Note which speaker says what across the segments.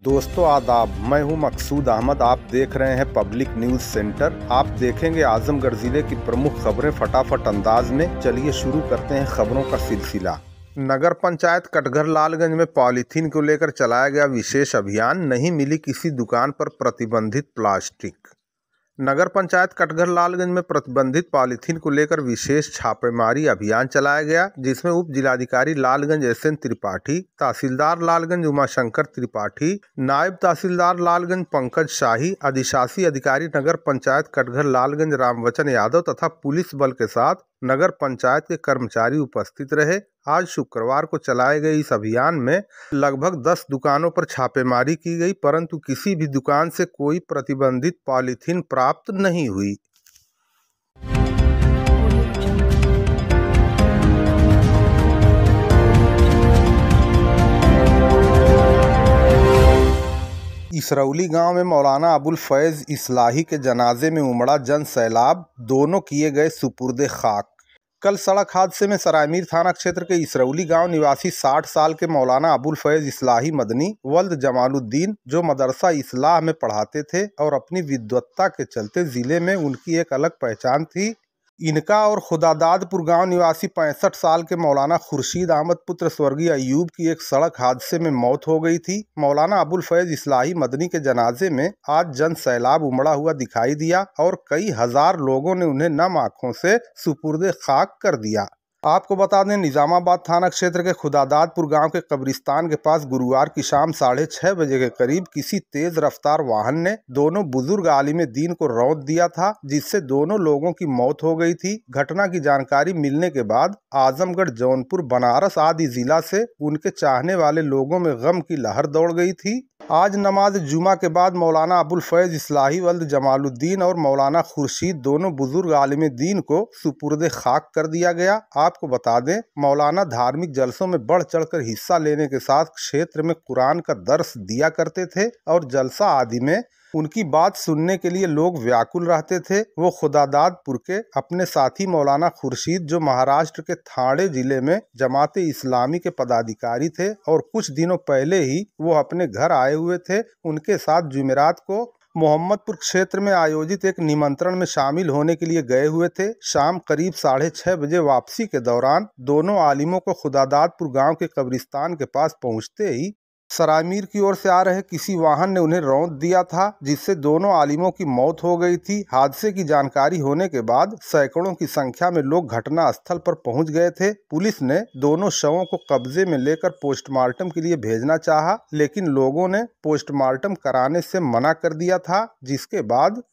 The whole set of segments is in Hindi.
Speaker 1: दोस्तों आदाब, मैं हूं मकसूद अहमद। आप देख रहे हैं पब्लिक न्यूज़ सेंटर। आप देखेंगे आजमगढ़ जिले की प्रमुख खबरें फटाफट अंदाज में। चलिए शुरू करते हैं खबरों का सिलसिला। नगर पंचायत कटघर लालगंज में पॉलीथीन को लेकर चलाया गया विशेष अभियान। नहीं मिली किसी दुकान पर प्रतिबंधित प्लास्टिक। नगर पंचायत कटघर लालगंज में प्रतिबंधित पॉलीथीन को लेकर विशेष छापेमारी अभियान चलाया गया, जिसमें उप जिलाधिकारी लालगंज SN त्रिपाठी, तहसीलदार लालगंज उमाशंकर त्रिपाठी, नायब तहसीलदार लालगंज पंकज शाही, अधिशासी अधिकारी नगर पंचायत कटघर लालगंज रामवचन यादव तथा पुलिस बल के साथ नगर पंचायत के कर्मचारी उपस्थित रहे। आज शुक्रवार को चलाए गए इस अभियान में लगभग 10 दुकानों पर छापेमारी की गई, परंतु किसी भी दुकान से कोई प्रतिबंधित पॉलीथीन प्राप्त नहीं हुई। इसरौली गांव में मौलाना अबुल फैज इस्लाही के जनाजे में उमड़ा जन सैलाब, दोनों किए गए सुपुर्दे खाक। कल सड़क हादसे में सरायमीर थाना क्षेत्र के इसरौली गांव निवासी 60 साल के मौलाना अबुल फैज इस्लाही मदनी वल्द जमालुद्दीन, जो मदरसा इस्लाह में पढ़ाते थे और अपनी विद्वत्ता के चलते जिले में उनकी एक अलग पहचान थी, इनका और खुदादादपुर गांव निवासी 65 साल के मौलाना खुर्शीद अहमद पुत्र स्वर्गीय अयूब की एक सड़क हादसे में मौत हो गई थी। मौलाना अबुल फैज इस्लाही मदनी के जनाजे में आज जन सैलाब उमड़ा हुआ दिखाई दिया और कई हजार लोगों ने उन्हें नम आंखों से सुपुर्दे खाक कर दिया। आपको बता दें, निजामाबाद थाना क्षेत्र के खुदादादपुर गांव के कब्रिस्तान के पास गुरुवार की शाम 6:30 बजे के करीब किसी तेज रफ्तार वाहन ने दोनों बुजुर्ग आलिम दीन को रौंद दिया था, जिससे दोनों लोगों की मौत हो गई थी। घटना की जानकारी मिलने के बाद आजमगढ़, जौनपुर, बनारस आदि जिला से उनके चाहने वाले लोगों में गम की लहर दौड़ गई थी। आज नमाज जुमा के बाद मौलाना अबुल फैज इस्लाही वल्द जमालुद्दीन और मौलाना खुर्शीद दोनों बुजुर्ग आलिम दीन को सुपुर्दे खाक कर दिया गया। आपको बता दें, मौलाना धार्मिक जलसों में बढ़ चढ़कर हिस्सा लेने के साथ क्षेत्र में कुरान का दर्स दिया करते थे और जलसा आदि में उनकी बात सुनने के लिए लोग व्याकुल रहते थे। वो खुदादादपुर के अपने साथी मौलाना खुर्शीद, जो महाराष्ट्र के थाणे जिले में जमाते इस्लामी के पदाधिकारी थे और कुछ दिनों पहले ही वो अपने घर आए हुए थे, उनके साथ जुमेरात को मोहम्मदपुर क्षेत्र में आयोजित एक निमंत्रण में शामिल होने के लिए गए हुए थे। शाम करीब 6:30 बजे वापसी के दौरान दोनों आलिमों को खुदादादपुर गांव के कब्रिस्तान के पास पहुंचते ही सरायमीर की ओर से आ रहे किसी वाहन ने उन्हें रौंद दिया था, जिससे दोनों आलिमों की मौत हो गई थी। हादसे की जानकारी होने के बाद सैकड़ों की संख्या में लोग घटना स्थल पर पहुंच गए थे। पुलिस ने दोनों शवों को कब्जे में लेकर पोस्टमार्टम के लिए भेजना चाहा, लेकिन लोगों ने पोस्टमार्टम कराने से मना कर दिया था, जिसके बाद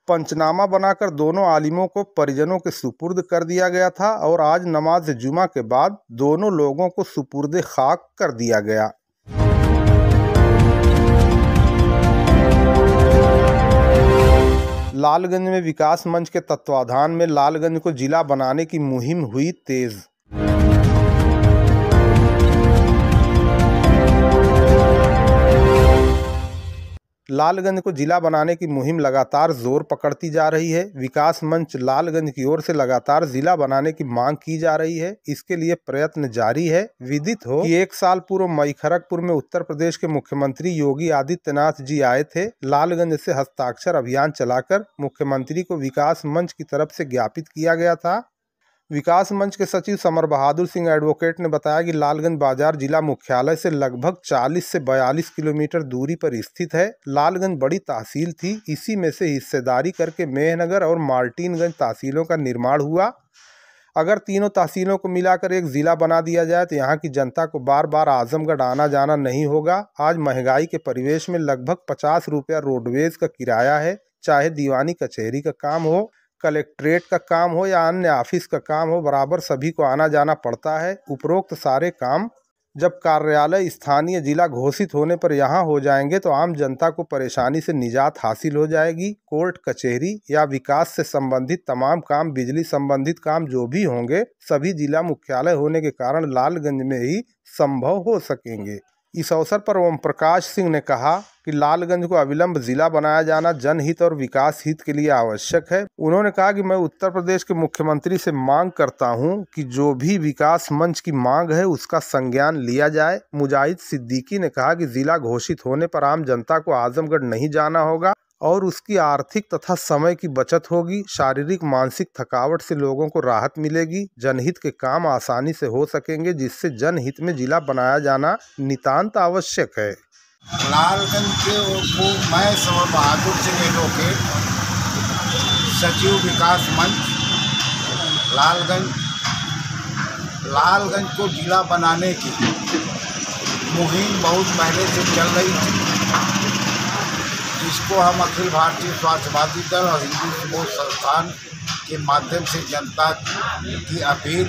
Speaker 1: पंचनामा बनाकर दोनों आलिमों को परिजनों के सुपुर्द कर दिया गया था और आज नमाज जुमा के बाद दोनों लोगों को सुपुर्दे खाक कर दिया गया। लालगंज में विकास मंच के तत्वाधान में लालगंज को जिला बनाने की मुहिम हुई तेज। लालगंज को जिला बनाने की मुहिम लगातार जोर पकड़ती जा रही है। विकास मंच लालगंज की ओर से लगातार जिला बनाने की मांग की जा रही है। इसके लिए प्रयत्न जारी है। विदित हो कि 1 साल पूर्व मई खड़गपुर में उत्तर प्रदेश के मुख्यमंत्री योगी आदित्यनाथ जी आए थे। लालगंज से हस्ताक्षर अभियान चलाकर मुख्यमंत्री को विकास मंच की तरफ से ज्ञापित किया गया था। विकास मंच के सचिव समर बहादुर सिंह एडवोकेट ने बताया कि लालगंज बाजार जिला मुख्यालय से लगभग 40 से 42 किलोमीटर दूरी पर स्थित है। लालगंज बड़ी तहसील थी, इसी में से हिस्सेदारी करके मेहनगर और मार्टिनगंज तहसीलों का निर्माण हुआ। अगर तीनों तहसीलों को मिलाकर एक जिला बना दिया जाए तो यहाँ की जनता को बार बार आजमगढ़ आना जाना नहीं होगा। आज महंगाई के परिवेश में लगभग 50 रुपया रोडवेज का किराया है। चाहे दीवानी कचहरी का काम हो, कलेक्ट्रेट का काम हो या अन्य ऑफिस का काम हो, बराबर सभी को आना जाना पड़ता है। उपरोक्त सारे काम जब कार्यालय स्थानीय जिला घोषित होने पर यहाँ हो जाएंगे तो आम जनता को परेशानी से निजात हासिल हो जाएगी। कोर्ट कचहरी या विकास से संबंधित तमाम काम, बिजली संबंधित काम जो भी होंगे, सभी जिला मुख्यालय होने के कारण लालगंज में ही संभव हो सकेंगे। इस अवसर पर ओम प्रकाश सिंह ने कहा कि लालगंज को अविलंब जिला बनाया जाना जनहित और विकास हित के लिए आवश्यक है। उन्होंने कहा कि मैं उत्तर प्रदेश के मुख्यमंत्री से मांग करता हूं कि जो भी विकास मंच की मांग है उसका संज्ञान लिया जाए। मुजाहिद सिद्दीकी ने कहा कि जिला घोषित होने पर आम जनता को आजमगढ़ नहीं जाना होगा और उसकी आर्थिक तथा समय की बचत होगी। शारीरिक मानसिक थकावट से लोगों को राहत मिलेगी। जनहित के काम आसानी से हो सकेंगे, जिससे जनहित में जिला बनाया जाना नितांत आवश्यक है।
Speaker 2: लालगंज को मैं समर बहादुर सिंह एडवोकेट, सचिव विकास मंच लालगंज को जिला बनाने की मुहिम बहुत पहले से चल रही थी, जिसको हम अखिल भारतीय स्वास्थ्यवादी दल और हिंदू स्पोर्ट्स संस्थान के माध्यम से जनता की अपील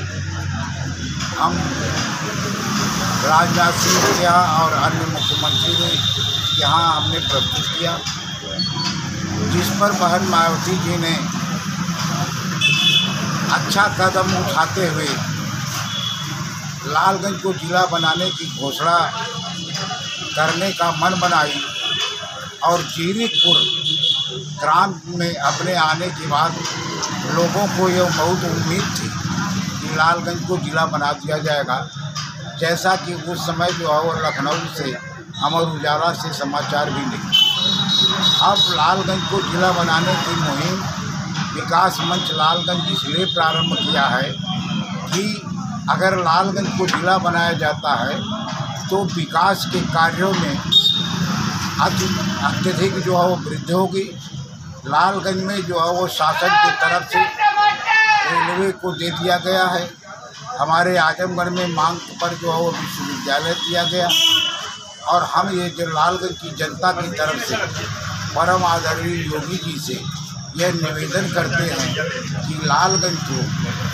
Speaker 2: हम राजनाथ सिंह के यहाँ और अन्य मुख्यमंत्री ने यहाँ हमने प्रस्तुत किया, जिस पर बहन मायावती जी ने अच्छा कदम उठाते हुए लालगंज को जिला बनाने की घोषणा करने का मन बनाई और जीरीपुर ग्राम में अपने आने के बाद लोगों को यह बहुत उम्मीद थी कि लालगंज को जिला बना दिया जाएगा, जैसा कि उस समय जो है वो लखनऊ से अमर उजाला से समाचार भी निकले। अब लालगंज को जिला बनाने की मुहिम विकास मंच लालगंज इसलिए प्रारंभ किया है कि अगर लालगंज को जिला बनाया जाता है तो विकास के कार्यों में अत्यधिक जो है वो वृद्धि होगी। लालगंज में जो है वो शासन की तरफ से रेलवे को दे दिया गया है। हमारे आजमगढ़ में मांग पर जो है वो विश्वविद्यालय दिया गया और हम ये जो लालगंज की जनता की तरफ से परम आदरणीय योगी जी से यह निवेदन करते हैं कि लालगंज को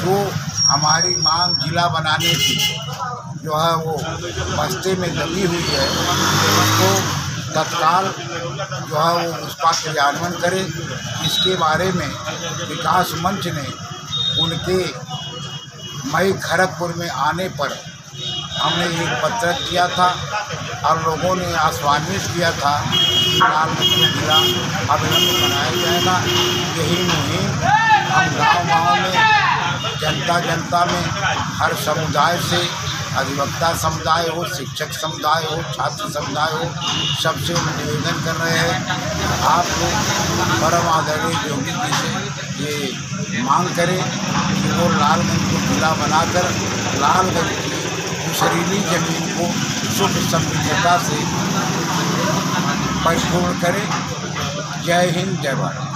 Speaker 2: जो हमारी मांग जिला बनाने की जो है वो बस्ते में दबी हुई है, उसको तत्काल जो है वो उसका क्रियान्वयन करे। इसके बारे में विकास मंच ने उनके मई खड़गपुर में आने पर हमने एक पत्र किया था और लोगों ने आश्वासित किया था कि लालगंज को जिला अविलंब बनाया जाएगा। यही मुहिम हम गाँव में जनता में हर समुदाय से, अधिवक्ता समुदाय हो, शिक्षक समुदाय हो, छात्र समुदाय हो, सबसे निवेदन कर रहे हैं आप लोग परम आदरणीय योगी जी से ये मांग करें कि वो लालगंज को जिला बनाकर लालगंज की शरीरी जमीन को सुख समृद्धता से परिपूर्ण करें। जय हिंद, जय भारत।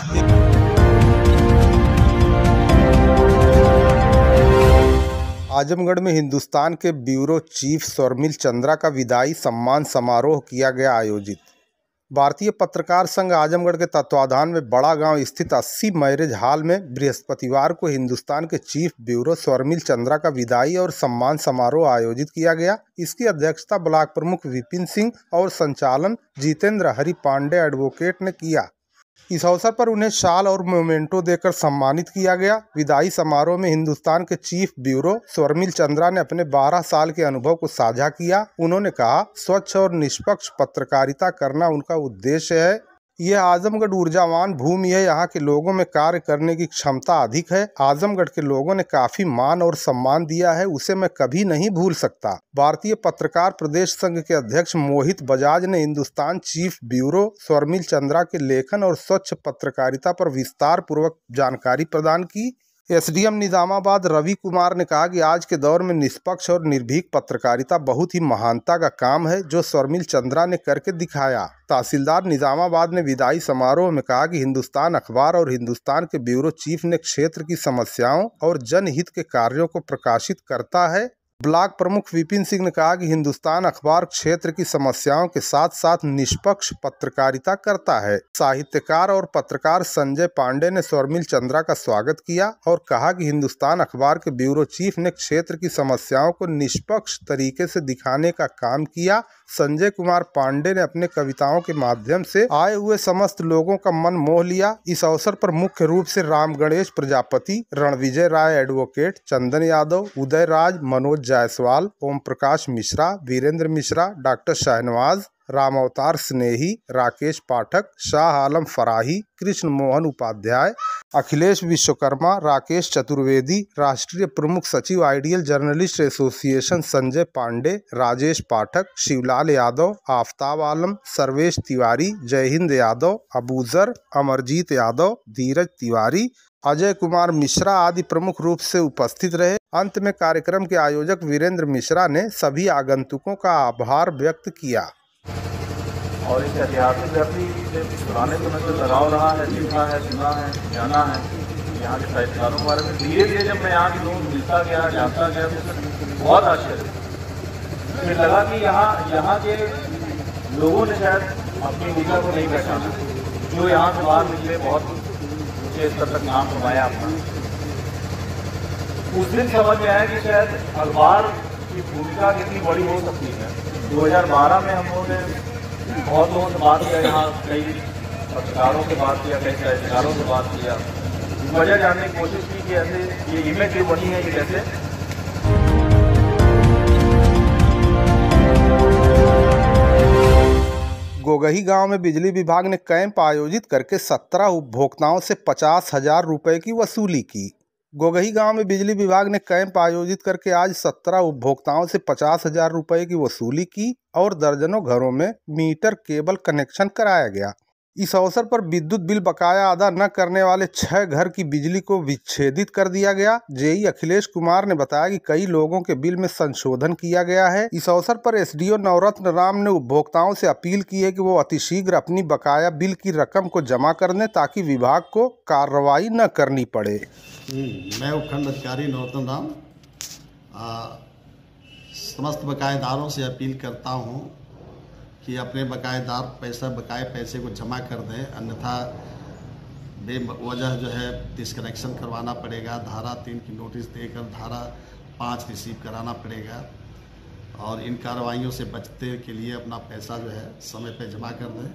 Speaker 1: आजमगढ़ में हिंदुस्तान के ब्यूरो चीफ शर्मिल चंद्रा का विदाई सम्मान समारोह किया गया आयोजित। भारतीय पत्रकार संघ आजमगढ़ के तत्वाधान में बड़ा गांव स्थित 80 मैरिज हॉल में बृहस्पतिवार को हिंदुस्तान के चीफ ब्यूरो शर्मिल चंद्रा का विदाई और सम्मान समारोह आयोजित किया गया। इसकी अध्यक्षता ब्लॉक प्रमुख विपिन सिंह और संचालन जितेंद्र हरि पांडे एडवोकेट ने किया। इस अवसर पर उन्हें शाल और मोमेंटो देकर सम्मानित किया गया। विदाई समारोह में हिंदुस्तान के चीफ ब्यूरो शर्मिल चंद्रा ने अपने 12 साल के अनुभव को साझा किया। उन्होंने कहा, स्वच्छ और निष्पक्ष पत्रकारिता करना उनका उद्देश्य है। यह आजमगढ़ ऊर्जावान भूमि है, यहाँ के लोगों में कार्य करने की क्षमता अधिक है। आजमगढ़ के लोगों ने काफी मान और सम्मान दिया है, उसे मैं कभी नहीं भूल सकता। भारतीय पत्रकार प्रदेश संघ के अध्यक्ष मोहित बजाज ने हिंदुस्तान चीफ ब्यूरो शर्मिल चंद्रा के लेखन और स्वच्छ पत्रकारिता पर विस्तार पूर्वक जानकारी प्रदान की। एसडीएम निजामाबाद रवि कुमार ने कहा कि आज के दौर में निष्पक्ष और निर्भीक पत्रकारिता बहुत ही महानता का काम है, जो शर्मिल चंद्रा ने करके दिखाया। तहसीलदार निजामाबाद ने विदाई समारोह में कहा कि हिंदुस्तान अखबार और हिंदुस्तान के ब्यूरो चीफ ने क्षेत्र की समस्याओं और जनहित के कार्यों को प्रकाशित करता है। ब्लॉक प्रमुख विपिन सिंह ने कहा कि हिंदुस्तान अखबार क्षेत्र की समस्याओं के साथ साथ निष्पक्ष पत्रकारिता करता है। साहित्यकार और पत्रकार संजय पांडे ने शर्मिल चंद्रा का स्वागत किया और कहा कि हिंदुस्तान अखबार के ब्यूरो चीफ ने क्षेत्र की समस्याओं को निष्पक्ष तरीके से दिखाने का काम किया संजय कुमार पांडे ने अपने कविताओं के माध्यम से आए हुए समस्त लोगों का मन मोह लिया। इस अवसर पर मुख्य रूप से राम गणेश प्रजापति, रणविजय राय एडवोकेट, चंदन यादव, उदय राज, मनोज जायसवाल, ओम प्रकाश मिश्रा, वीरेंद्र मिश्रा, डॉक्टर शाहनवाज, राम अवतार स्नेही, राकेश पाठक, शाह आलम फराही, कृष्ण मोहन उपाध्याय, अखिलेश विश्वकर्मा, राकेश चतुर्वेदी, राष्ट्रीय प्रमुख सचिव ideal journalist association Sanjay Pandey, Rajesh Pathak, Shivlal Yadav, Aftab Alam, Sarvesh Tiwari, Jaihind Yadav, Abuzar, Amarjeet Yadav, Dheeraj Tiwari, Ajay Kumar Mishra आदि प्रमुख रूप से उपस्थित रहे। अंत में कार्यक्रम के आयोजक वीरेंद्र मिश्रा ने सभी आगंतुकों का आभार व्यक्त किया।
Speaker 3: और इस ऐतिहासिक धरती से पुराने समय से लगाव रहा है, देखा है, सुना है, जाना है यहाँ के साहित्यकारों के बारे में। धीरे धीरे जब मैं यहाँ के लोग मिलता गया, जानता गया, तो बहुत आश्चर्य फिर लगा कि यहाँ के लोगों ने शायद अपनी भूमिका को नहीं पहचाना, जो यहाँ से बाहर निकले बहुत ऊँचे स्तर तक नाम कमाया अपना। उस दिन समझ में आया कि शायद अखबार की भूमिका कितनी बड़ी हो सकती है। 2012 में हम लोगों ने बहुत लोगों से बात किया, यहाँ कई पत्रकारों से बात किया, कई साहित्यकारों से बात किया, वजह जानने की कोशिश की कि ऐसे ये इमेज जो बनी है ये कैसे।
Speaker 1: गोगही गांव में बिजली विभाग ने कैंप आयोजित करके 17 उपभोक्ताओं से 50,000 रुपए की वसूली की। गोगही गांव में बिजली विभाग ने कैंप आयोजित करके आज 17 उपभोक्ताओं से 50,000 रुपए की वसूली की और दर्जनों घरों में मीटर केबल कनेक्शन कराया गया। इस अवसर पर विद्युत बिल बकाया अदा न करने वाले 6 घर की बिजली को विच्छेदित कर दिया गया। जेई अखिलेश कुमार ने बताया कि कई लोगों के बिल में संशोधन किया गया है। इस अवसर पर एसडीओ नवरत्न राम ने उपभोक्ताओं से अपील की है कि वो अतिशीघ्र अपनी बकाया बिल की रकम को जमा कर दें ताकि विभाग को कार्रवाई न करनी पड़े।
Speaker 4: मैं उपखंड अधिकारी नवरत्न राम समस्त बकायेदारों से अपील करता हूं कि अपने बकाये पैसे को जमा कर दें, अन्यथा बेवजह जो है डिस्कनेक्शन करवाना पड़ेगा, धारा 3 की नोटिस देकर धारा 5 रिसीव कराना पड़ेगा और इन कार्रवाइयों से बचने के लिए अपना पैसा जो है समय पर जमा कर दें।